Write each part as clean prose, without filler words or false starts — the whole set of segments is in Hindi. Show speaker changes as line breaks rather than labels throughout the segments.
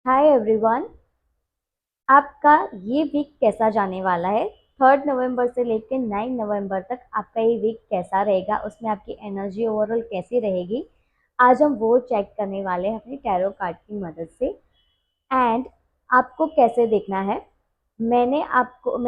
Hi everyone. आपका ये वीक कैसा जाने वाला है? 3 नवंबर से लेकर 9 नवंबर तक आपका ये वीक कैसा रहेगा, उसमें आपकी एनर्जी ओवरऑल कैसी रहेगी, आज हम वो चेक करने वाले हैं अपनी टैरो कार्ड की मदद से। एंड आपको कैसे देखना है, मैं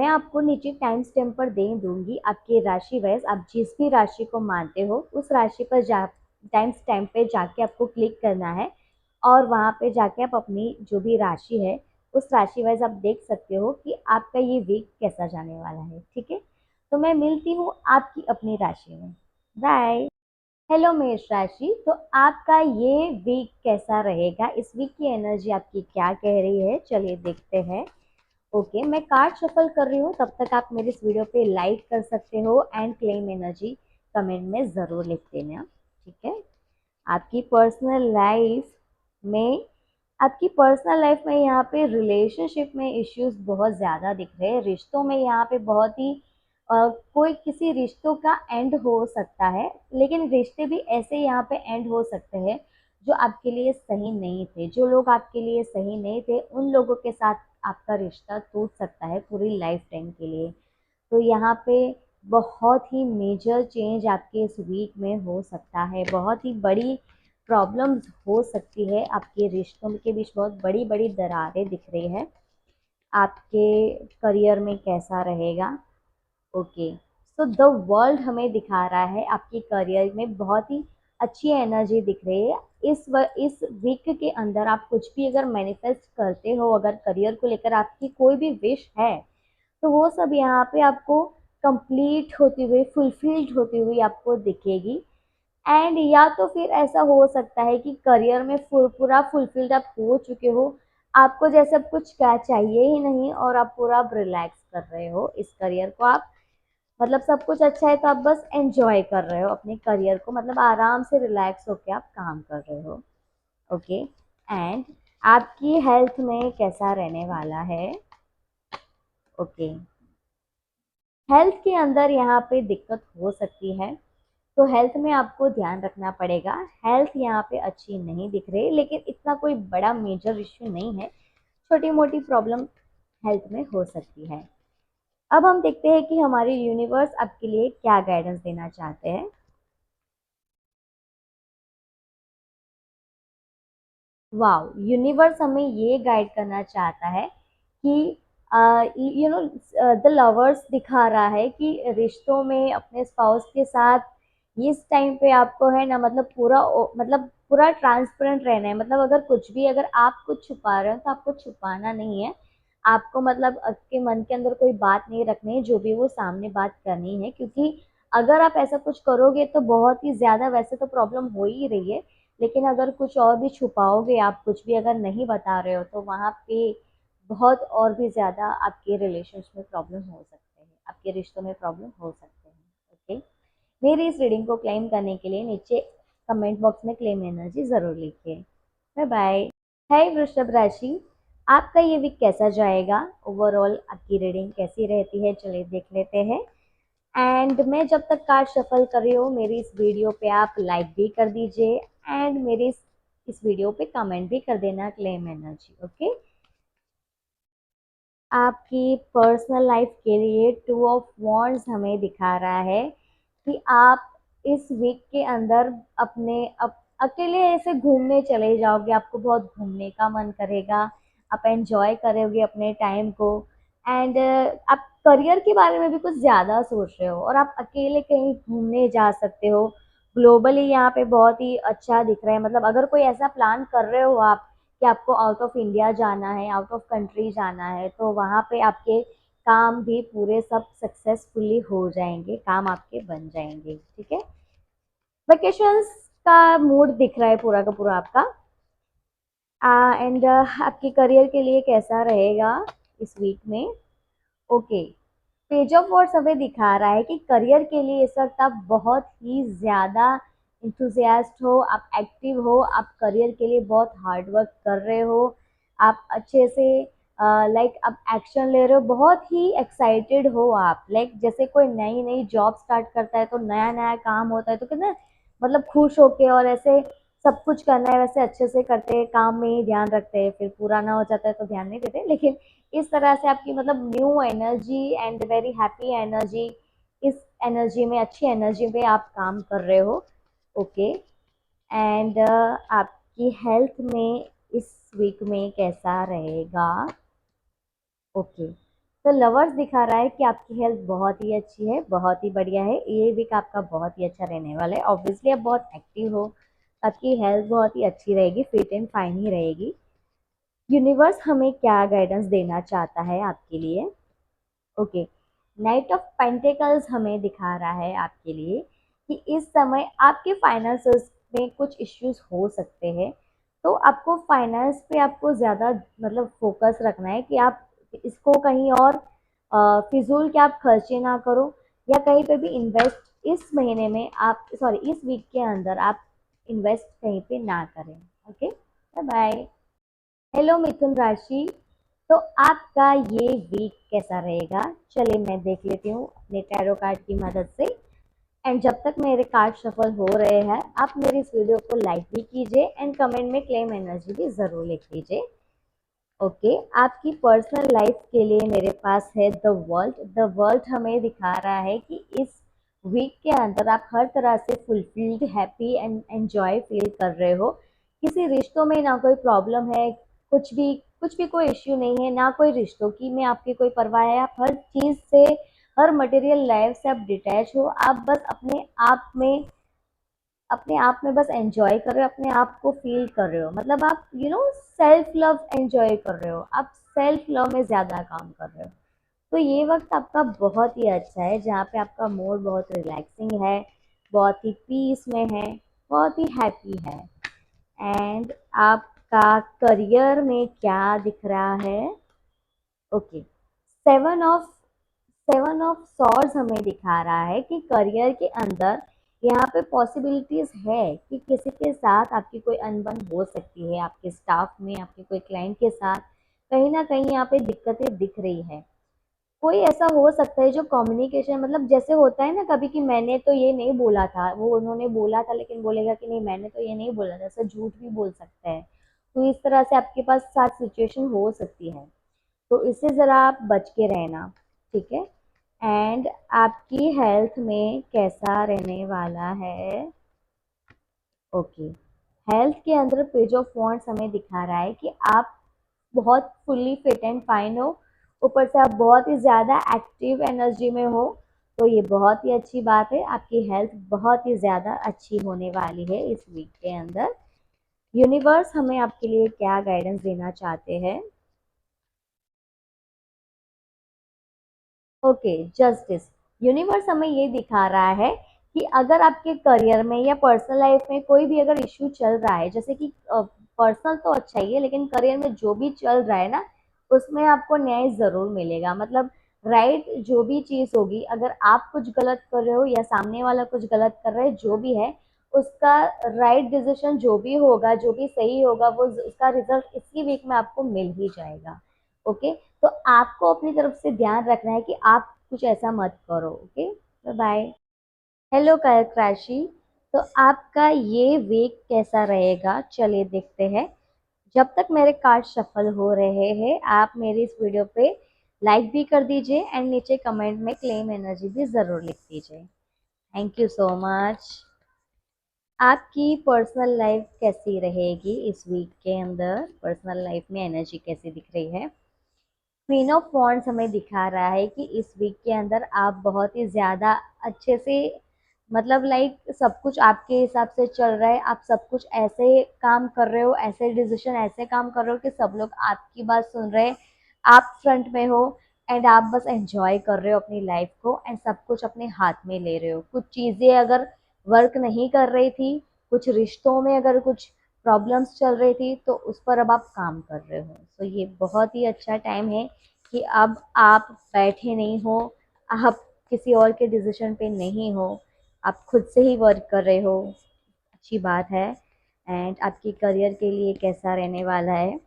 आपको नीचे टाइम स्टैम्प पर दे दूंगी। आपकी राशि वाइज आप जिस भी राशि को मानते हो उस राशि पर जा टाइम स्टैम्प पे जाके आपको क्लिक करना है और वहाँ पे जाके आप अपनी जो भी राशि है उस राशि वाइज आप देख सकते हो कि आपका ये वीक कैसा जाने वाला है। ठीक है, तो मैं मिलती हूँ आपकी अपनी राशि में। बाय। हेलो मेष राशि, तो आपका ये वीक कैसा रहेगा? इस वीक की एनर्जी आपकी क्या कह रही है, चलिए देखते हैं। ओके, मैं कार्ड शफल कर रही हूँ, तब तक आप मेरे इस वीडियो पे लाइक कर सकते हो एंड क्लेम एनर्जी कमेंट में ज़रूर लिख देना। ठीक है। आपकी पर्सनल लाइफ में यहाँ पे रिलेशनशिप में इश्यूज बहुत ज़्यादा दिख रहे हैं। रिश्तों में यहाँ पे बहुत ही कोई किसी रिश्तों का एंड हो सकता है, लेकिन रिश्ते भी ऐसे यहाँ पे एंड हो सकते हैं जो आपके लिए सही नहीं थे। जो लोग आपके लिए सही नहीं थे उन लोगों के साथ आपका रिश्ता टूट सकता है पूरी लाइफ टाइम के लिए। तो यहाँ पे बहुत ही मेजर चेंज आपके इस वीक में हो सकता है। बहुत ही बड़ी प्रॉब्लम्स हो सकती है, आपके रिश्तों के बीच बहुत बड़ी बड़ी दरारें दिख रही है। आपके करियर में कैसा रहेगा? ओके, सो द वर्ल्ड हमें दिखा रहा है आपके करियर में बहुत ही अच्छी एनर्जी दिख रही है। इस वीक के अंदर आप कुछ भी अगर मैनिफेस्ट करते हो, अगर करियर को लेकर आपकी कोई भी विश है तो वो सब यहाँ पे आपको कंप्लीट होती हुई, फुलफिल्ड होती हुई आपको दिखेगी। एंड या तो फिर ऐसा हो सकता है कि करियर में पूरा फुलफिल्ड आप हो चुके हो, आपको जैसे अब कुछ क्या चाहिए ही नहीं और आप पूरा रिलैक्स कर रहे हो इस करियर को। आप मतलब सब कुछ अच्छा है तो आप बस एंजॉय कर रहे हो अपने करियर को, मतलब आराम से रिलैक्स होके आप काम कर रहे हो। ओके। एंड आपकी हेल्थ में कैसा रहने वाला है? ओके, हेल्थ के अंदर यहाँ पे दिक्कत हो सकती है, तो हेल्थ में आपको ध्यान रखना पड़ेगा। हेल्थ यहाँ पे अच्छी नहीं दिख रही, लेकिन इतना कोई बड़ा मेजर इश्यू नहीं है, छोटी मोटी प्रॉब्लम हेल्थ में हो सकती है। अब हम देखते हैं कि हमारी यूनिवर्स आपके लिए क्या गाइडेंस देना चाहते हैं। वाओ, यूनिवर्स हमें ये गाइड करना चाहता है कि द लवर्स दिखा रहा है कि रिश्तों में अपने स्पाउस के साथ इस टाइम पे आपको है ना, मतलब मतलब पूरा ट्रांसपेरेंट रहना है। मतलब अगर कुछ भी, अगर आप कुछ छुपा रहे हो तो आपको छुपाना नहीं है। आपको मतलब आपके मन के अंदर कोई बात नहीं रखनी है, जो भी वो सामने बात करनी है, क्योंकि अगर आप ऐसा कुछ करोगे तो बहुत ही ज्यादा, वैसे तो प्रॉब्लम हो ही रही है, लेकिन अगर कुछ और भी छुपाओगे, आप कुछ भी अगर नहीं बता रहे हो, तो वहाँ पे बहुत और भी ज़्यादा आपके रिलेशंस में प्रॉब्लम हो सकते हैं, आपके रिश्तों में प्रॉब्लम हो सकते हैं। ओके, मेरी इस रीडिंग को क्लेम करने के लिए नीचे कमेंट बॉक्स में क्लेम एनर्जी ज़रूर लिखिए। Bye bye. हाय वृषभ राशि, आपका ये वीक कैसा जाएगा? ओवरऑल आपकी रीडिंग कैसी रहती है, चलिए देख लेते हैं। एंड मैं जब तक कार्ड शफल कर रही हूँ, मेरी इस वीडियो पे आप लाइक भी कर दीजिए एंड मेरे इस वीडियो पे कमेंट भी कर देना क्लेम एनर्जी। ओके। आपकी पर्सनल लाइफ के लिए 2 ऑफ वॉन्ड्स हमें दिखा रहा है कि आप इस वीक के अंदर अकेले ऐसे घूमने चले जाओगे, आपको बहुत घूमने का मन करेगा, आप एंजॉय करोगे अपने टाइम को। एंड आप करियर के बारे में भी कुछ ज़्यादा सोच रहे हो और आप अकेले कहीं घूमने जा सकते हो। ग्लोबली यहाँ पे बहुत ही अच्छा दिख रहा है, मतलब अगर कोई ऐसा प्लान कर रहे हो आप कि आपको आउट ऑफ इंडिया जाना है, आउट ऑफ कंट्री जाना है, तो वहाँ पे आपके काम भी पूरे सब सक्सेसफुली हो जाएंगे, काम आपके बन जाएंगे। ठीक है, वेकेशंस का मूड दिख रहा है पूरा का पूरा आपका। एंड आपके करियर के लिए कैसा रहेगा इस वीक में? ओके, पेज ऑफ वर्ड्स हमें दिखा रहा है कि करियर के लिए इस वक्त आप बहुत ही ज़्यादा इंथुजियास्ट हो, आप एक्टिव हो, आप करियर के लिए बहुत हार्ड वर्क कर रहे हो, आप अच्छे से लाइक आप एक्शन ले रहे हो, बहुत ही एक्साइटेड हो आप। लाइक जैसे कोई नई नई जॉब स्टार्ट करता है तो नया नया काम होता है तो कितना मतलब खुश होके और ऐसे सब कुछ करना है वैसे अच्छे से करते हैं, काम में ही ध्यान रखते हैं, फिर पूरा ना हो जाता है तो ध्यान नहीं देते, लेकिन इस तरह से आपकी मतलब new energy and very happy energy, इस एनर्जी में, अच्छी एनर्जी में आप काम कर रहे हो। ओके। एंड आपकी हेल्थ में इस वीक में कैसा रहेगा? ओके। तो लवर्स दिखा रहा है कि आपकी हेल्थ बहुत ही अच्छी है, बहुत ही बढ़िया है, ये वीक आपका बहुत ही अच्छा रहने वाला है। ऑब्वियसली आप बहुत एक्टिव हो, आपकी हेल्थ बहुत ही अच्छी रहेगी, फिट एंड फाइन ही रहेगी। यूनिवर्स हमें क्या गाइडेंस देना चाहता है आपके लिए? ओके। नाइट ऑफ पेंटिकल्स हमें दिखा रहा है आपके लिए कि इस समय आपके फाइनेंसेस में कुछ इश्यूज हो सकते हैं, तो आपको फाइनेंस पे आपको ज़्यादा मतलब फोकस रखना है कि आप इसको कहीं और फिजूल के आप खर्चे ना करो, या कहीं पे भी इन्वेस्ट इस महीने में आप, सॉरी इस वीक के अंदर आप इन्वेस्ट कहीं पे ना करें। Okay, bye bye. हेलो मिथुन राशि। तो आपका ये वीक कैसा रहेगा? चलिए मैं देख लेती हूँ अपने टैरो कार्ड की मदद से। एंड जब तक मेरे कार्ड सफल हो रहे हैं, आप मेरी इस वीडियो को लाइक भी कीजिए एंड कमेंट में क्लेम एनर्जी भी ज़रूर लिख दीजिए। ओके। आपकी पर्सनल लाइफ के लिए मेरे पास है द वर्ल्ड। द वर्ल्ड हमें दिखा रहा है कि इस वीक के अंदर आप हर तरह से fulfilled, happy and enjoy feel कर रहे हो। किसी रिश्तों में ना कोई प्रॉब्लम है, कुछ भी कोई इश्यू नहीं है, ना कोई रिश्तों की में आपकी कोई परवाह है। आप हर चीज़ से, हर मटेरियल लाइफ से आप डिटैच हो। आप बस अपने आप में बस एंजॉय कर रहे हो, अपने आप को फील कर रहे हो, मतलब आप सेल्फ लव एंजॉय कर रहे हो, आप सेल्फ लव में ज़्यादा काम कर रहे हो। तो ये वक्त आपका बहुत ही अच्छा है, जहाँ पे आपका मूड बहुत रिलैक्सिंग है, बहुत ही पीस में है, बहुत ही हैप्पी है। एंड आपका करियर में क्या दिख रहा है? ओके। सेवन ऑफ सॉर्ड्स हमें दिखा रहा है कि करियर के अंदर यहाँ पे पॉसिबिलिटीज है कि किसी के साथ आपकी कोई अनबन हो सकती है, आपके स्टाफ में, आपके कोई क्लाइंट के साथ कहीं ना कहीं यहाँ पे दिक्कतें दिख रही है। कोई ऐसा हो सकता है जो कम्युनिकेशन, मतलब जैसे होता है ना कभी कि मैंने तो ये नहीं बोला था, वो उन्होंने बोला था, लेकिन बोलेगा कि नहीं मैंने तो ये नहीं बोला था, ऐसा झूठ भी बोल सकता है। तो इस तरह से आपके पास साथ सिचुएशन हो सकती है, तो इससे ज़रा आप बच के रहना। ठीक है। एंड आपकी हेल्थ में कैसा रहने वाला है? ओके। हेल्थ के अंदर पेज ऑफ वॉन्ड्स हमें दिखा रहा है कि आप बहुत फुल्ली फिट एंड फाइन हो, ऊपर से आप बहुत ही ज़्यादा एक्टिव एनर्जी में हो। तो ये बहुत ही अच्छी बात है, आपकी हेल्थ बहुत ही ज़्यादा अच्छी होने वाली है इस वीक के अंदर। यूनिवर्स हमें आपके लिए क्या गाइडेंस देना चाहते हैं? ओके। जस्टिस। यूनिवर्स हमें ये दिखा रहा है कि अगर आपके करियर में या पर्सनल लाइफ में कोई भी अगर इश्यू चल रहा है, जैसे कि पर्सनल तो अच्छा ही है, लेकिन करियर में जो भी चल रहा है ना, उसमें आपको न्याय ज़रूर मिलेगा। मतलब राइट जो भी चीज़ होगी, अगर आप कुछ गलत कर रहे हो या सामने वाला कुछ गलत कर रहा है, जो भी है उसका राइट डिसीजन जो भी होगा, जो भी सही होगा, वो उसका रिजल्ट इसी वीक में आपको मिल ही जाएगा। ओके। तो आपको अपनी तरफ से ध्यान रखना है कि आप कुछ ऐसा मत करो। Okay, bye bye. हेलो कर्क राशि। तो आपका ये वीक कैसा रहेगा? चलिए देखते हैं। जब तक मेरे कार्ड सफल हो रहे हैं, आप मेरी इस वीडियो पे लाइक भी कर दीजिए एंड नीचे कमेंट में क्लेम एनर्जी भी ज़रूर लिख दीजिए। Thank you so much. आपकी पर्सनल लाइफ कैसी रहेगी इस वीक के अंदर? पर्सनल लाइफ में एनर्जी कैसी दिख रही है? क्वीन ऑफ वॉन्ड्स हमें दिखा रहा है कि इस वीक के अंदर आप बहुत ही ज़्यादा अच्छे से, मतलब लाइक सब कुछ आपके हिसाब से चल रहा है, आप सब कुछ ऐसे काम कर रहे हो, ऐसे डिसीजन ऐसे काम कर रहे हो कि सब लोग आपकी बात सुन रहे हैं, आप फ्रंट में हो, एंड आप बस एंजॉय कर रहे हो अपनी लाइफ को एंड सब कुछ अपने हाथ में ले रहे हो। कुछ चीज़ें अगर वर्क नहीं कर रही थी, कुछ रिश्तों में अगर कुछ प्रॉब्लम्स चल रही थी, तो उस पर अब आप काम कर रहे हो। तो ये बहुत ही अच्छा टाइम है कि अब आप बैठे नहीं हो, आप किसी और के डिसीजन पे नहीं हो, आप खुद से ही वर्क कर रहे हो। अच्छी बात है। एंड आपके करियर के लिए कैसा रहने वाला है?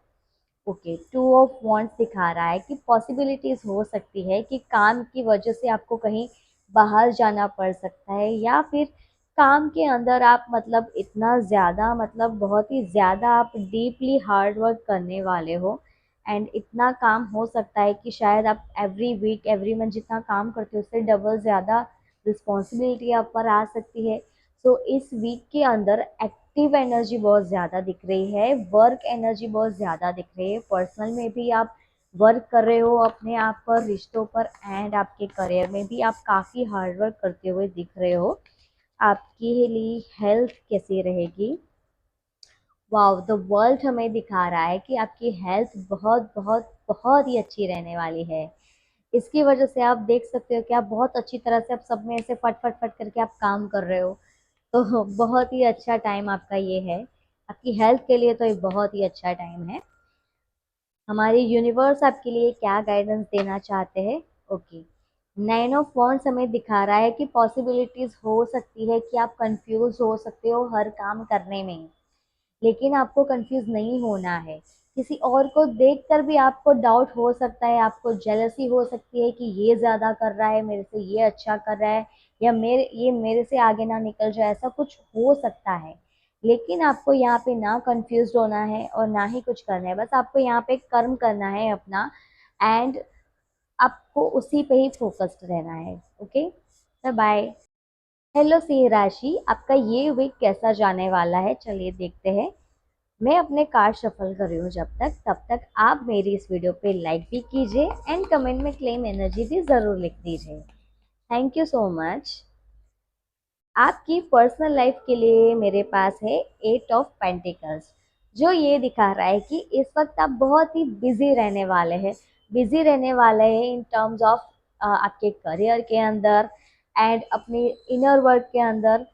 ओके। टू ऑफ वॉन्ट्स दिखा रहा है कि पॉसिबिलिटीज हो सकती है कि काम की वजह से आपको कहीं बाहर जाना पड़ सकता है, या फिर काम के अंदर आप मतलब इतना ज़्यादा मतलब बहुत ही ज़्यादा आप डीपली हार्ड वर्क करने वाले हो, एंड इतना काम हो सकता है कि शायद आप एवरी वीक एवरी मंथ जितना काम करते हो उससे डबल ज़्यादा रिस्पॉन्सिबिलिटी आप पर आ सकती है। सो इस वीक के अंदर एक्टिव एनर्जी बहुत ज़्यादा दिख रही है, वर्क एनर्जी बहुत ज़्यादा दिख रही है। पर्सनल में भी आप वर्क कर रहे हो अपने आप पर, रिश्तों पर, एंड आपके करियर में भी आप काफ़ी हार्ड वर्क करते हुए दिख रहे हो। आपके लिए हेल्थ कैसी रहेगी? वाओ, द वर्ल्ड हमें दिखा रहा है कि आपकी हेल्थ बहुत बहुत बहुत ही अच्छी रहने वाली है। इसकी वजह से आप देख सकते हो कि आप बहुत अच्छी तरह से आप सब में ऐसे फट फट फट करके आप काम कर रहे हो। तो बहुत ही अच्छा टाइम आपका ये है, आपकी हेल्थ के लिए तो ये बहुत ही अच्छा टाइम है। हमारी यूनिवर्स आपके लिए क्या गाइडेंस देना चाहते हैं? ओके, नाइन ऑफ वॉन्ड्स हमें दिखा रहा है कि पॉसिबिलिटीज हो सकती है कि आप कंफ्यूज हो सकते हो हर काम करने में, लेकिन आपको कंफ्यूज नहीं होना है। किसी और को देखकर भी आपको डाउट हो सकता है, आपको जेलसी हो सकती है कि ये ज़्यादा कर रहा है मेरे से, ये अच्छा कर रहा है, या मेरे से आगे ना निकल जाए, ऐसा कुछ हो सकता है। लेकिन आपको यहाँ पे ना कंफ्यूज होना है और ना ही कुछ करना है, बस आपको यहाँ पे कर्म करना है अपना, एंड आपको उसी पे ही फोकस्ड रहना है। Okay, bye bye. हेलो सिंह राशि, आपका ये वीक कैसा जाने वाला है, चलिए देखते हैं। मैं अपने कार्ड शफल कर रही हूँ जब तक, तब तक आप मेरी इस वीडियो पे लाइक भी कीजिए एंड कमेंट में क्लेम एनर्जी भी ज़रूर लिख दीजिए। Thank you so much. आपकी पर्सनल लाइफ के लिए मेरे पास है एट ऑफ पेंटिकल्स, जो ये दिखा रहा है कि इस वक्त आप बहुत ही बिजी रहने वाले हैं। बिजी रहने वाले हैं इन टर्म्स ऑफ आपके करियर के अंदर एंड अपनी इनर वर्क के अंदर।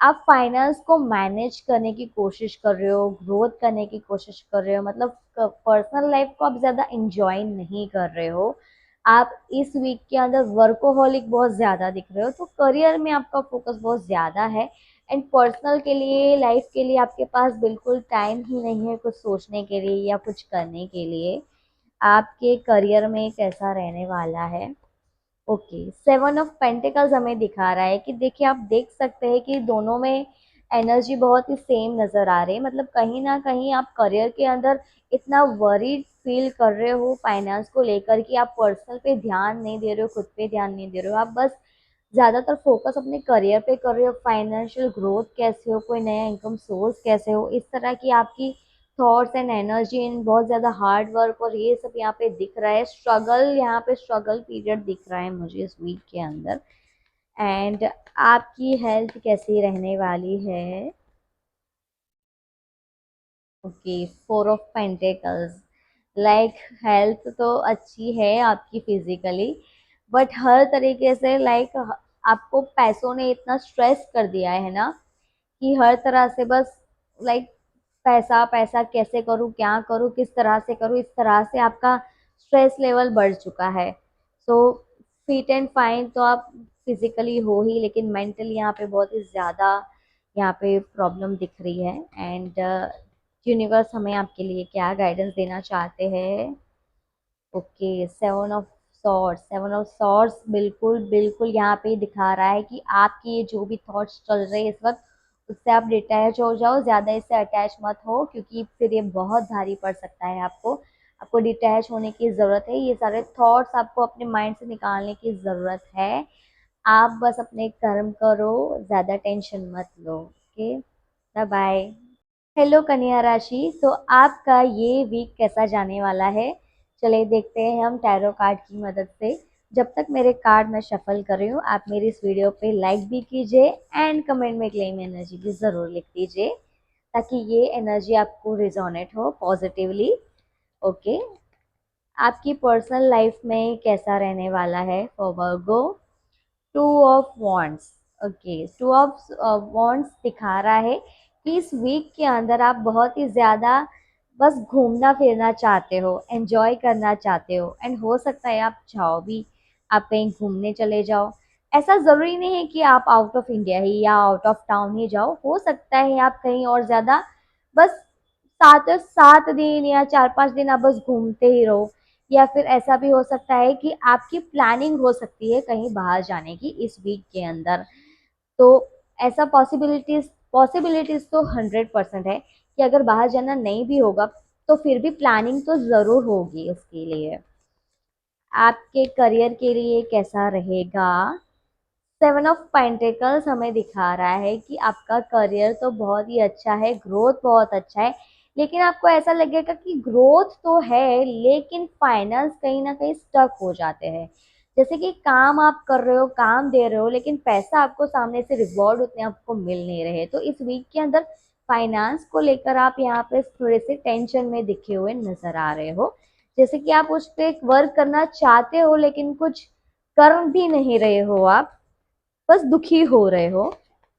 आप फाइनेंस को मैनेज करने की कोशिश कर रहे हो, ग्रोथ करने की कोशिश कर रहे हो, मतलब पर्सनल लाइफ को आप ज़्यादा इंजॉय नहीं कर रहे हो। आप इस वीक के अंदर वर्कोहॉलिक बहुत ज़्यादा दिख रहे हो, तो करियर में आपका फोकस बहुत ज़्यादा है, एंड पर्सनल के लिए, लाइफ के लिए आपके पास बिल्कुल टाइम ही नहीं है कुछ सोचने के लिए या कुछ करने के लिए। आपके करियर में कैसा रहने वाला है? ओके, सेवन ऑफ पेंटिकल्स हमें दिखा रहा है कि देखिए, आप देख सकते हैं कि दोनों में एनर्जी बहुत ही सेम नज़र आ रही है। मतलब कहीं ना कहीं आप करियर के अंदर इतना वरीड फील कर रहे हो फाइनेंस को लेकर कि आप पर्सनल पे ध्यान नहीं दे रहे हो, खुद पे ध्यान नहीं दे रहे हो। आप बस ज़्यादातर फोकस अपने करियर पे कर रहे हो, फाइनेंशियल ग्रोथ कैसे हो, कोई नया इनकम सोर्स कैसे हो, इस तरह की आपकी थॉट्स एंड एनर्जी इन बहुत ज़्यादा हार्ड वर्क और ये सब यहाँ पे दिख रहा है। स्ट्रगल, यहाँ पे स्ट्रगल पीरियड दिख रहा है मुझे इस वीक के अंदर। एंड आपकी हेल्थ कैसी रहने वाली है? Okay, four of pentacles, like health तो अच्छी है आपकी फिजिकली, बट हर तरीके से लाइक आपको पैसों ने इतना स्ट्रेस कर दिया है ना कि हर तरह से बस लाइक पैसा पैसा, कैसे करूँ, क्या करूँ, किस तरह से करूँ, इस तरह से आपका स्ट्रेस लेवल बढ़ चुका है। सो फिट एंड फाइन तो आप फिजिकली हो ही, लेकिन मेंटली यहाँ पे बहुत ही ज़्यादा यहाँ पे प्रॉब्लम दिख रही है। एंड यूनिवर्स हमें आपके लिए क्या गाइडेंस देना चाहते हैं? ओके, सेवन ऑफ सॉर्ड्स बिल्कुल बिल्कुल यहाँ पे दिखा रहा है कि आपकी ये जो भी थॉट्स चल रहे हैं इस वक्त, उससे आप डिटैच हो जाओ, ज़्यादा इससे अटैच मत हो, क्योंकि फिर ये बहुत भारी पड़ सकता है आपको। आपको डिटैच होने की ज़रूरत है, ये सारे थॉट्स आपको अपने माइंड से निकालने की ज़रूरत है। आप बस अपने कर्म करो, ज़्यादा टेंशन मत लो। Okay, bye bye. हेलो कन्या राशि, तो आपका ये वीक कैसा जाने वाला है? चलिए देखते हैं हम टैरो कार्ड की मदद से। जब तक मेरे कार्ड मैं शफल कर रही हूँ, आप मेरी इस वीडियो पे लाइक भी कीजिए एंड कमेंट में क्लेम एनर्जी भी ज़रूर लिख दीजिए, ताकि ये एनर्जी आपको रिजोनेट हो पॉजिटिवली। ओके, आपकी पर्सनल लाइफ में कैसा रहने वाला है for Virgo? Two of wands. Okay, two of wands दिखा रहा है कि इस वीक के अंदर आप बहुत ही ज़्यादा बस घूमना फिरना चाहते हो, एंजॉय करना चाहते हो, एंड हो सकता है आप चाहो भी, आप कहीं घूमने चले जाओ। ऐसा ज़रूरी नहीं है कि आप आउट ऑफ इंडिया ही या आउट ऑफ टाउन ही जाओ, हो सकता है आप कहीं और ज़्यादा बस 7 7 दिन या 4 5 दिन आप बस घूमते ही रहो। या फिर ऐसा भी हो सकता है कि आपकी प्लानिंग हो सकती है कहीं बाहर जाने की इस वीक के अंदर। तो ऐसा पॉसिबिलिटीज तो 100% है कि अगर बाहर जाना नहीं भी होगा तो फिर भी प्लानिंग तो ज़रूर होगी उसके लिए। आपके करियर के लिए कैसा रहेगा? 7 ऑफ पेंटिकल्स हमें दिखा रहा है कि आपका करियर तो बहुत ही अच्छा है, ग्रोथ बहुत अच्छा है, लेकिन आपको ऐसा लगेगा कि ग्रोथ तो है लेकिन फाइनेंस कहीं ना कहीं स्टक हो जाते हैं। जैसे कि काम आप कर रहे हो, काम दे रहे हो, लेकिन पैसा आपको सामने से रिवॉर्ड उतने आपको मिल नहीं रहे। तो इस वीक के अंदर फाइनेंस को लेकर आप यहाँ पे थोड़े से टेंशन में दिखे हुए नजर आ रहे हो। जैसे कि आप उस पर वर्क करना चाहते हो लेकिन कुछ कर भी नहीं रहे हो, आप बस दुखी हो रहे हो।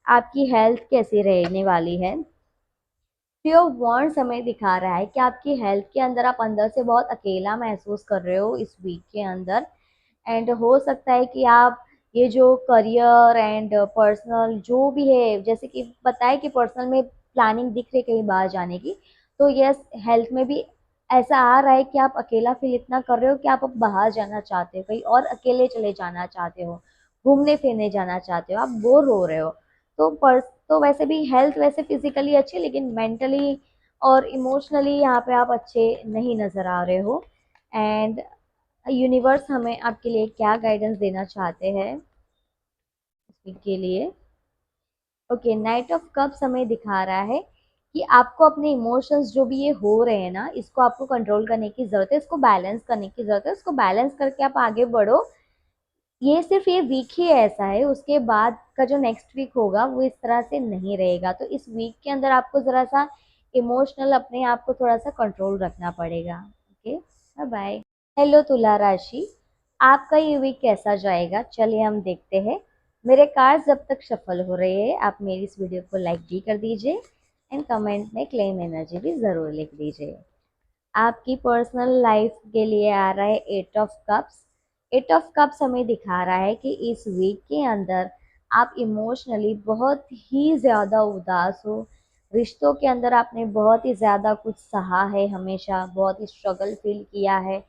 आपकी हेल्थ कैसी रहने वाली है? थ्री ऑफ वॉन्ड्स हमें दिखा रहा है कि आपकी हेल्थ के अंदर आप अंदर से बहुत अकेला महसूस कर रहे हो इस वीक के अंदर। एंड हो सकता है कि आप ये जो करियर एंड पर्सनल जो भी है, जैसे कि बताए कि पर्सनल में प्लानिंग दिख रही है कहीं बाहर जाने की, तो यस हेल्थ में भी ऐसा आ रहा है कि आप अकेला फील इतना कर रहे हो कि आप अब बाहर जाना चाहते हो, कहीं और अकेले चले जाना चाहते हो, घूमने फिरने जाना चाहते हो, आप बोर हो रहे हो। तो वैसे भी हेल्थ वैसे फिजिकली अच्छी, लेकिन मेंटली और इमोशनली यहाँ पे आप अच्छे नहीं नज़र आ रहे हो। एंड यूनिवर्स हमें आपके लिए क्या गाइडेंस देना चाहते हैं इस वीक के लिए? ओके, नाइट ऑफ कप्स हमें दिखा रहा है कि आपको अपने इमोशंस जो भी ये हो रहे हैं ना, इसको आपको कंट्रोल करने की ज़रूरत है, इसको बैलेंस करने की ज़रूरत है, इसको बैलेंस करके आप आगे बढ़ो। ये सिर्फ ये वीक ही ऐसा है, उसके बाद का जो नेक्स्ट वीक होगा वो इस तरह से नहीं रहेगा। तो इस वीक के अंदर आपको ज़रा सा इमोशनल अपने आप को थोड़ा सा कंट्रोल रखना पड़ेगा। Okay, bye bye. हेलो तुला राशि, आपका ये वीक कैसा जाएगा चलिए हम देखते हैं। मेरे कार्ड्स जब तक सफल हो रहे हैं आप मेरी इस वीडियो को लाइक भी कर दीजिए एंड कमेंट में क्लेम एनर्जी भी ज़रूर लिख दीजिए। आपकी पर्सनल लाइफ के लिए आ रहा है 8 ऑफ कप्स। 8 ऑफ कप्स हमें दिखा रहा है कि इस वीक के अंदर आप इमोशनली बहुत ही ज़्यादा उदास हो। रिश्तों के अंदर आपने बहुत ही ज़्यादा कुछ सहा है, हमेशा बहुत ही स्ट्रगल फील किया है,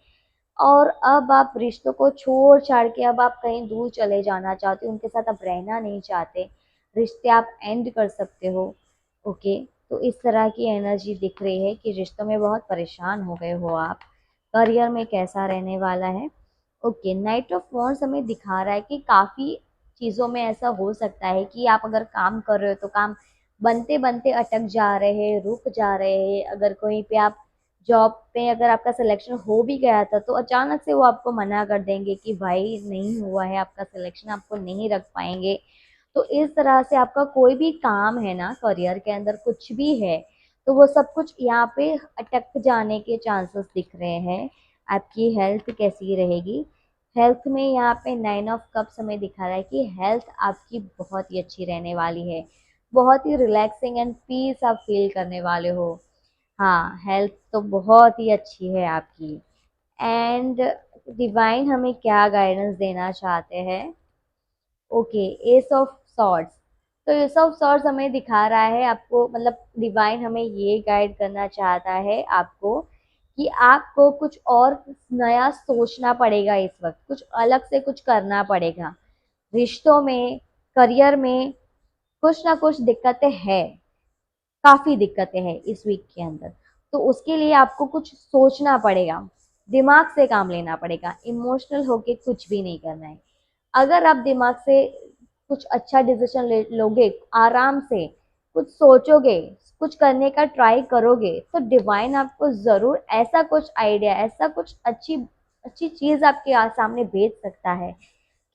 और अब आप रिश्तों को छोड़ छाड़ के अब आप कहीं दूर चले जाना चाहते हो, उनके साथ आप रहना नहीं चाहते, रिश्ते आप एंड कर सकते हो। ओके, तो इस तरह की एनर्जी दिख रही है कि रिश्तों में बहुत परेशान हो गए हो आप। करियर में कैसा रहने वाला है? ओके, नाइट ऑफ वॉन्ड्स हमें दिखा रहा है कि काफ़ी चीज़ों में ऐसा हो सकता है कि आप अगर काम कर रहे हो तो काम बनते बनते अटक जा रहे हैं, रुक जा रहे हैं। अगर कहीं पे आप जॉब पे अगर आपका सिलेक्शन हो भी गया था तो अचानक से वो आपको मना कर देंगे कि भाई नहीं हुआ है आपका सिलेक्शन, आपको नहीं रख पाएंगे। तो इस तरह से आपका कोई भी काम है ना, करियर के अंदर कुछ भी है, तो वो सब कुछ यहाँ पे अटक जाने के चांसेस दिख रहे हैं। आपकी हेल्थ कैसी रहेगी? हेल्थ में यहाँ पे 9 ऑफ कप्स हमें दिखा रहा है कि हेल्थ आपकी बहुत ही अच्छी रहने वाली है, बहुत ही रिलैक्सिंग एंड पीस आप फील करने वाले हो। हाँ, हेल्थ तो बहुत ही अच्छी है आपकी। एंड डिवाइन हमें क्या गाइडेंस देना चाहते हैं? Okay, S of swords. तो एस ऑफ सॉर्ड्स हमें दिखा रहा है आपको, मतलब डिवाइन हमें ये गाइड करना चाहता है आपको कि आपको कुछ और नया सोचना पड़ेगा, इस वक्त कुछ अलग से कुछ करना पड़ेगा। रिश्तों में, करियर में कुछ ना कुछ दिक्कतें हैं, काफ़ी दिक्कतें हैं इस वीक के अंदर। तो उसके लिए आपको कुछ सोचना पड़ेगा, दिमाग से काम लेना पड़ेगा, इमोशनल होके कुछ भी नहीं करना है। अगर आप दिमाग से कुछ अच्छा डिसीजन ले लोगे, आराम से कुछ सोचोगे, कुछ करने का ट्राई करोगे, तो डिवाइन आपको ज़रूर ऐसा कुछ आइडिया, ऐसा कुछ अच्छी अच्छी चीज़ आपके सामने भेज सकता है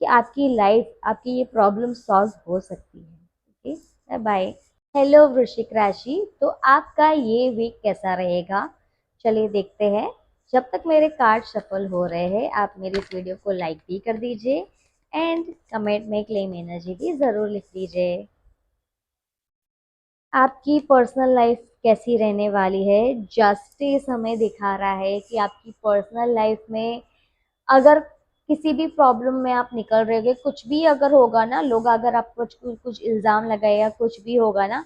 कि आपकी लाइफ, आपकी ये प्रॉब्लम सॉल्व हो सकती है। Okay, bye bye. हेलो वृश्चिक राशि, तो आपका ये वीक कैसा रहेगा चलिए देखते हैं। जब तक मेरे कार्ड सफल हो रहे हैं आप मेरी इस वीडियो को लाइक भी कर दीजिए एंड कमेंट में क्लेम एनर्जी भी ज़रूर लिख दीजिए। आपकी पर्सनल लाइफ कैसी रहने वाली है? जस्टिस हमें दिखा रहा है कि आपकी पर्सनल लाइफ में अगर किसी भी प्रॉब्लम में आप निकल रहे होगे, कुछ भी अगर होगा ना, लोग अगर आप कुछ कुछ कुछ इल्ज़ाम लगाए या कुछ भी होगा ना,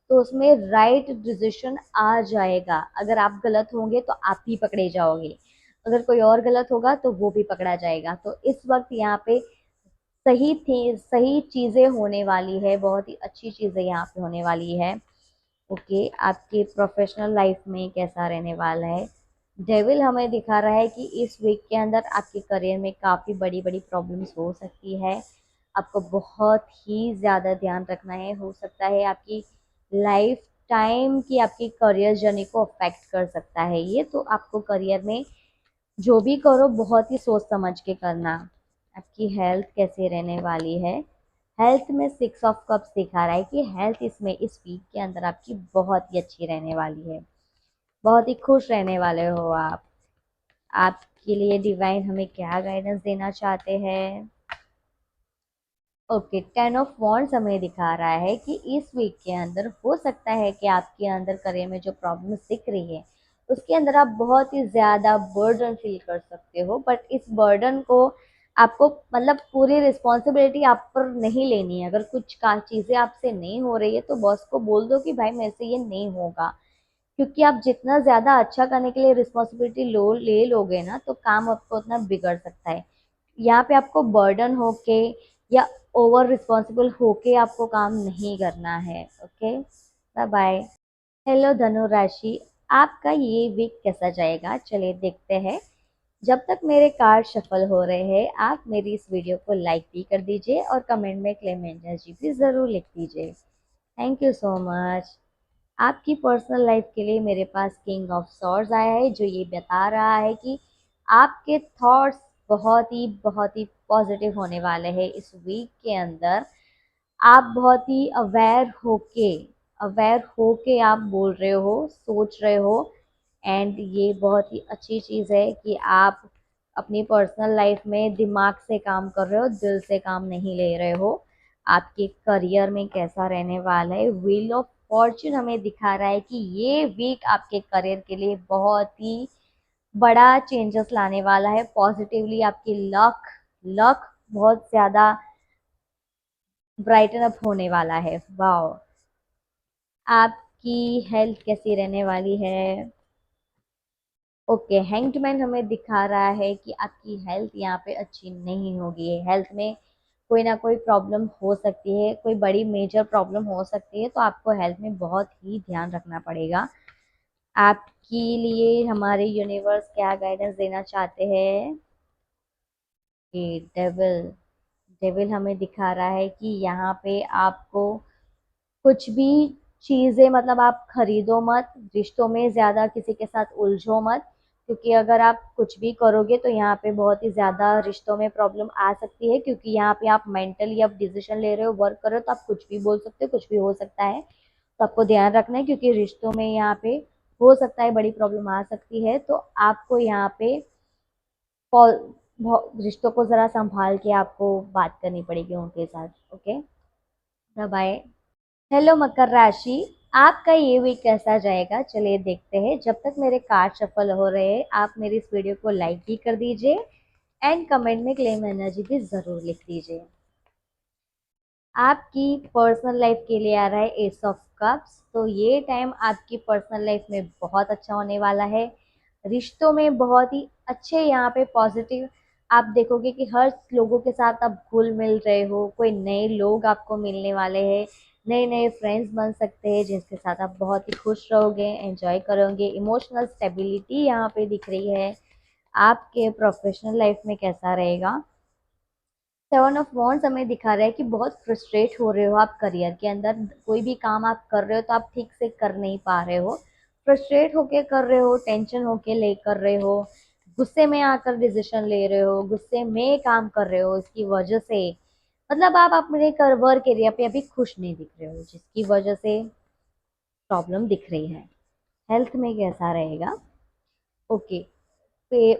तो उसमें राइट डिसीजन आ जाएगा। अगर आप गलत होंगे तो आप ही पकड़े जाओगे, अगर कोई और गलत होगा तो वो भी पकड़ा जाएगा। तो इस वक्त यहाँ पे सही थी, सही चीज़ें होने वाली है, बहुत ही अच्छी चीज़ें यहाँ पे होने वाली है। ओके, आपके प्रोफेशनल लाइफ में कैसा रहने वाला है? डेविल हमें दिखा रहा है कि इस वीक के अंदर आपके करियर में काफ़ी बड़ी बड़ी प्रॉब्लम्स हो सकती है। आपको बहुत ही ज़्यादा ध्यान रखना है। हो सकता है आपकी लाइफ टाइम की आपकी करियर जर्नी को अफेक्ट कर सकता है ये, तो आपको करियर में जो भी करो बहुत ही सोच समझ के करना। आपकी हेल्थ कैसे रहने वाली है? हेल्थ में 6 ऑफ कप्स दिखा रहा है कि हेल्थ इसमें इस वीक के अंदर आपकी बहुत ही अच्छी रहने वाली है। बहुत ही खुश रहने वाले हो आप। आपके लिए डिवाइन हमें क्या गाइडेंस देना चाहते हैं? ओके, 10 ऑफ वॉन्ड्स हमें दिखा रहा है कि इस वीक के अंदर हो सकता है कि आपके अंदर करियर में जो प्रॉब्लम्स दिख रही है उसके अंदर आप बहुत ही ज़्यादा बर्डन फील कर सकते हो, बट इस बर्डन को आपको मतलब पूरी रिस्पॉन्सिबिलिटी आप पर नहीं लेनी है। अगर कुछ का चीज़ें आपसे नहीं हो रही है तो बॉस को बोल दो कि भाई मेरे से ये नहीं होगा, क्योंकि आप जितना ज़्यादा अच्छा करने के लिए रिस्पॉन्सिबिलिटी लो ले लोगे ना तो काम आपको उतना बिगड़ सकता है। यहाँ पे आपको बर्डन होके या ओवर रिस्पॉन्सिबल होके आपको काम नहीं करना है। Okay, bye bye. हेलो धनु राशि, आपका ये वीक कैसा जाएगा चलिए देखते हैं। जब तक मेरे कार्ड सफल हो रहे हैं आप मेरी इस वीडियो को लाइक भी कर दीजिए और कमेंट में क्लेम एनर्जी भी ज़रूर लिख दीजिए। Thank you so much. आपकी पर्सनल लाइफ के लिए मेरे पास किंग ऑफ सॉर्ड्स आया है जो ये बता रहा है कि आपके थॉट्स बहुत ही पॉजिटिव होने वाले हैं इस वीक के अंदर। आप बहुत ही अवेयर होके आप बोल रहे हो, सोच रहे हो, एंड ये बहुत ही अच्छी चीज़ है कि आप अपनी पर्सनल लाइफ में दिमाग से काम कर रहे हो, दिल से काम नहीं ले रहे हो। आपके करियर में कैसा रहने वाला है? व्हील ऑफ फॉर्च्यून हमें दिखा रहा है कि ये वीक आपके करियर के लिए बहुत ही बड़ा चेंजेस लाने वाला है। पॉजिटिवली आपकी लक बहुत ज़्यादा ब्राइटन अप होने वाला है। वाओ। आपकी हेल्थ कैसी रहने वाली है? ओके, हैंग्ड हमें दिखा रहा है कि आपकी हेल्थ यहाँ पे अच्छी नहीं होगी। हेल्थ में कोई ना कोई प्रॉब्लम हो सकती है, कोई बड़ी मेजर प्रॉब्लम हो सकती है, तो आपको हेल्थ में बहुत ही ध्यान रखना पड़ेगा। आपके लिए हमारे यूनिवर्स क्या गाइडेंस देना चाहते हैं? कि डेविल डेविल हमें दिखा रहा है कि यहाँ पे आपको कुछ भी चीज़ें मतलब आप खरीदो मत, रिश्तों में ज़्यादा किसी के साथ उलझो मत, क्योंकि अगर आप कुछ भी करोगे तो यहाँ पे बहुत ही ज़्यादा रिश्तों में प्रॉब्लम आ सकती है, क्योंकि यहाँ पे आप मेंटली आप डिसीजन ले रहे हो, वर्क कर रहे हो, तो आप कुछ भी बोल सकते हो, कुछ भी हो सकता है। तो आपको ध्यान रखना है क्योंकि रिश्तों में यहाँ पे हो सकता है बड़ी प्रॉब्लम आ सकती है, तो आपको यहाँ पे रिश्तों को ज़रा संभाल के आपको बात करनी पड़ेगी उनके साथ। Okay, bye bye. हेलो मकर राशि, आपका ये वीक कैसा जाएगा चलिए देखते हैं। जब तक मेरे कार्ड सफल हो रहे हैं आप मेरी इस वीडियो को लाइक भी कर दीजिए एंड कमेंट में क्लेम एनर्जी भी ज़रूर लिख दीजिए। आपकी पर्सनल लाइफ के लिए आ रहा है एस ऑफ कप्स, तो ये टाइम आपकी पर्सनल लाइफ में बहुत अच्छा होने वाला है। रिश्तों में बहुत ही अच्छे यहाँ पे पॉजिटिव आप देखोगे कि हर लोगों के साथ आप घुल मिल रहे हो, कोई नए लोग आपको मिलने वाले हैं, नए नए फ्रेंड्स बन सकते हैं जिसके साथ आप बहुत ही खुश रहोगे, एंजॉय करोगे। इमोशनल स्टेबिलिटी यहाँ पे दिख रही है। आपके प्रोफेशनल लाइफ में कैसा रहेगा? 7 ऑफ वॉन्ड्स हमें दिखा रहा है कि बहुत फ्रस्ट्रेट हो रहे हो आप करियर के अंदर। कोई भी काम आप कर रहे हो तो आप ठीक से कर नहीं पा रहे हो, फ्रस्ट्रेट होके कर रहे हो, टेंशन होके ले कर रहे हो, गुस्से में आकर डिसीजन ले रहे हो, गुस्से में काम कर रहे हो। इसकी वजह से मतलब आप अपने वर्क एरिया पे अभी खुश नहीं दिख रहे हो, जिसकी वजह से प्रॉब्लम दिख रही है। हेल्थ में कैसा रहेगा? ओके, पे,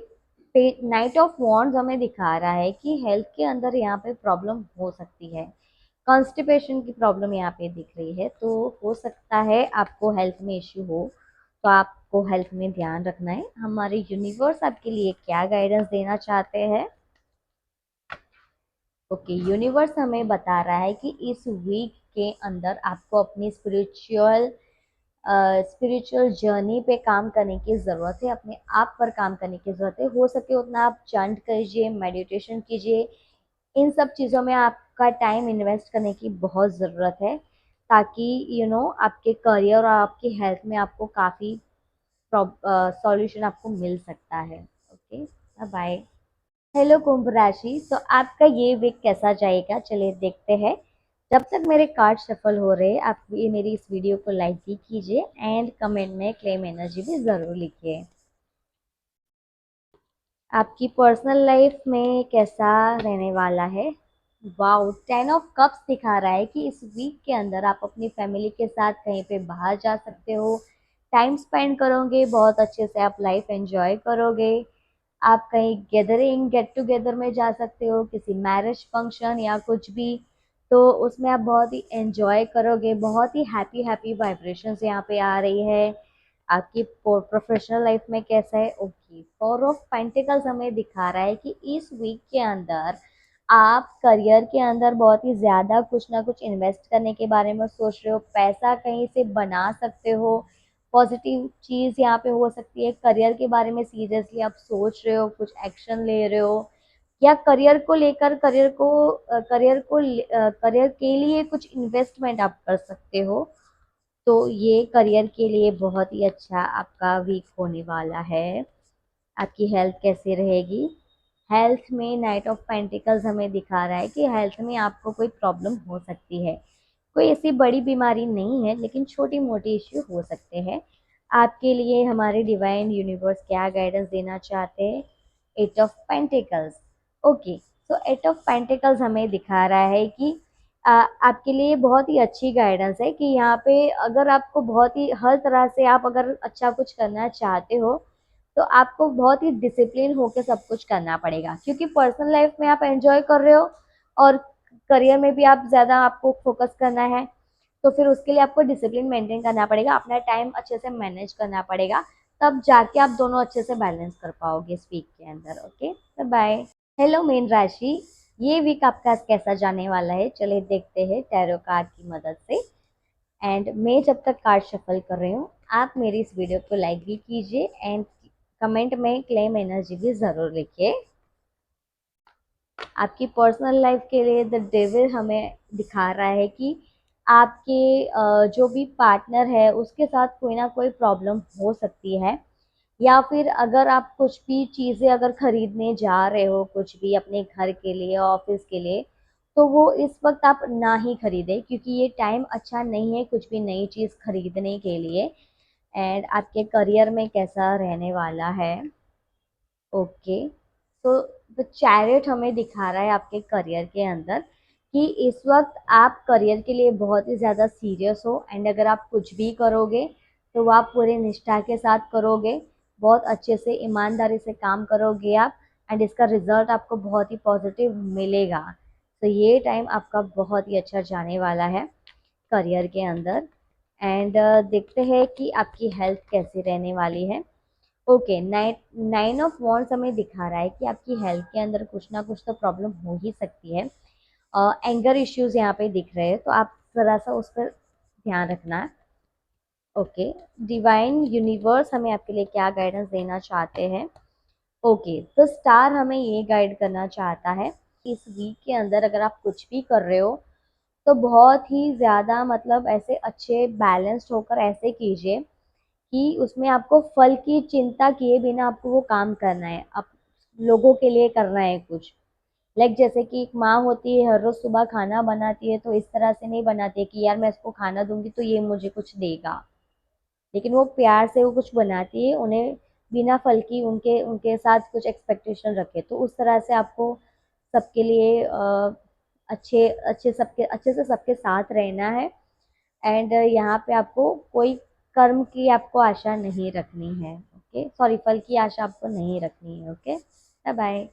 नाइट ऑफ वॉन्ड्स हमें दिखा रहा है कि हेल्थ के अंदर यहाँ पे प्रॉब्लम हो सकती है। कॉन्स्टिपेशन की प्रॉब्लम यहाँ पे दिख रही है, तो हो सकता है आपको हेल्थ में इश्यू हो, तो आपको हेल्थ में ध्यान रखना है। हमारे यूनिवर्स आपके लिए क्या गाइडेंस देना चाहते हैं? ओके, यूनिवर्स हमें बता रहा है कि इस वीक के अंदर आपको अपनी स्पिरिचुअल जर्नी पे काम करने की ज़रूरत है, अपने आप पर काम करने की ज़रूरत है। हो सके उतना आप चंट कीजिए, मेडिटेशन कीजिए, इन सब चीज़ों में आपका टाइम इन्वेस्ट करने की बहुत ज़रूरत है, ताकि आपके करियर और आपकी हेल्थ में आपको काफ़ी सॉल्यूशन आपको मिल सकता है। Okay, bye. हेलो कुंभ राशि, तो आपका ये वीक कैसा जाएगा चलिए देखते हैं। जब तक मेरे कार्ड सफल हो रहे हैं, आप ये मेरी इस वीडियो को लाइक भी कीजिए एंड कमेंट में क्लेम एनर्जी भी ज़रूर लिखिए। आपकी पर्सनल लाइफ में कैसा रहने वाला है। वाओ, 10 ऑफ कप्स दिखा रहा है कि इस वीक के अंदर आप अपनी फैमिली के साथ कहीं पे बाहर जा सकते हो, टाइम स्पेंड करोगे, बहुत अच्छे से आप लाइफ एंजॉय करोगे। आप कहीं गैदरिंग गेट टुगेदर में जा सकते हो, किसी मैरिज फंक्शन या कुछ भी, तो उसमें आप बहुत ही एंजॉय करोगे। बहुत ही हैप्पी हैप्पी वाइब्रेशंस यहाँ पे आ रही है। आपकी प्रोफेशनल लाइफ में कैसा है। ओके, 4 ऑफ पेंटिकल्स हमें दिखा रहा है कि इस वीक के अंदर आप करियर के अंदर बहुत ही ज़्यादा कुछ ना कुछ इन्वेस्ट करने के बारे में सोच रहे हो, पैसा कहीं से बना सकते हो। पॉजिटिव चीज़ यहाँ पे हो सकती है, करियर के बारे में सीरियसली आप सोच रहे हो, कुछ एक्शन ले रहे हो, या करियर को लेकर करियर के लिए कुछ इन्वेस्टमेंट आप कर सकते हो। तो ये करियर के लिए बहुत ही अच्छा आपका वीक होने वाला है। आपकी हेल्थ कैसी रहेगी। हेल्थ में नाइट ऑफ पेंटिकल्स हमें दिखा रहा है कि हेल्थ में आपको कोई प्रॉब्लम हो सकती है। कोई ऐसी बड़ी बीमारी नहीं है, लेकिन छोटी मोटी इश्यू हो सकते हैं। आपके लिए हमारे डिवाइन यूनिवर्स क्या गाइडेंस देना चाहते हैं। 8 of pentacles. Okay, so 8 of pentacles हमें दिखा रहा है कि आपके लिए बहुत ही अच्छी गाइडेंस है कि यहाँ पे अगर आपको बहुत ही हर तरह से आप अगर अच्छा कुछ करना चाहते हो, तो आपको बहुत ही डिसिप्लिन होकर सब कुछ करना पड़ेगा, क्योंकि पर्सनल लाइफ में आप एंजॉय कर रहे हो और करियर में भी आप ज़्यादा आपको फोकस करना है। तो फिर उसके लिए आपको डिसिप्लिन मेंटेन करना पड़ेगा, अपना टाइम अच्छे से मैनेज करना पड़ेगा, तब जाके आप दोनों अच्छे से बैलेंस कर पाओगे इस वीक के अंदर। Okay, bye. हेलो मीन राशि, ये वीक आपका कैसा जाने वाला है चलिए देखते हैं टैरो कार्ड की मदद से। एंड मैं जब तक कार्ड शफल कर रही हूँ, आप मेरी इस वीडियो को लाइक भी कीजिए एंड कमेंट में क्लेम एनर्जी भी ज़रूर लिखिए। आपकी पर्सनल लाइफ के लिए द डेविल हमें दिखा रहा है कि आपके जो भी पार्टनर है उसके साथ कोई ना कोई प्रॉब्लम हो सकती है, या फिर अगर आप कुछ भी चीज़ें अगर खरीदने जा रहे हो, कुछ भी अपने घर के लिए, ऑफिस के लिए, तो वो इस वक्त आप ना ही खरीदें, क्योंकि ये टाइम अच्छा नहीं है कुछ भी नई चीज़ खरीदने के लिए। एंड आपके करियर में कैसा रहने वाला है। ओके, तो द चैरियट हमें दिखा रहा है आपके करियर के अंदर कि इस वक्त आप करियर के लिए बहुत ही ज़्यादा सीरियस हो, एंड अगर आप कुछ भी करोगे तो वो आप पूरे निष्ठा के साथ करोगे, बहुत अच्छे से ईमानदारी से काम करोगे आप, एंड इसका रिजल्ट आपको बहुत ही पॉजिटिव मिलेगा। तो ये टाइम आपका बहुत ही अच्छा जाने वाला है करियर के अंदर। एंड देखते हैं कि आपकी हेल्थ कैसी रहने वाली है। ओके, नाइन ऑफ वॉन्ड्स हमें दिखा रहा है कि आपकी हेल्थ के अंदर कुछ ना कुछ तो प्रॉब्लम हो ही सकती है। एंगर इश्यूज यहाँ पे दिख रहे हैं, तो आप ज़रा सा उस पर ध्यान रखना। ओके, डिवाइन यूनिवर्स हमें आपके लिए क्या गाइडेंस देना चाहते हैं। ओके, तो स्टार हमें ये गाइड करना चाहता है इस वीक के अंदर अगर आप कुछ भी कर रहे हो, तो बहुत ही ज़्यादा मतलब ऐसे अच्छे बैलेंस्ड होकर ऐसे कीजिए कि उसमें आपको फल की चिंता किए बिना आपको वो काम करना है, आप लोगों के लिए करना है कुछ। लाइक जैसे कि एक माँ होती है, हर रोज सुबह खाना बनाती है, तो इस तरह से नहीं बनाती है कि यार मैं इसको खाना दूंगी तो ये मुझे कुछ देगा, लेकिन वो प्यार से वो कुछ बनाती है, उन्हें बिना फल की उनके उनके साथ कुछ एक्सपेक्टेशन रखे, तो उस तरह से आपको सबके लिए अच्छे से सबके साथ रहना है। एंड यहाँ पे आपको कोई कर्म की आपको आशा नहीं रखनी है। ओके, सॉरी, फल की आशा आपको नहीं रखनी है। Okay, bye bye.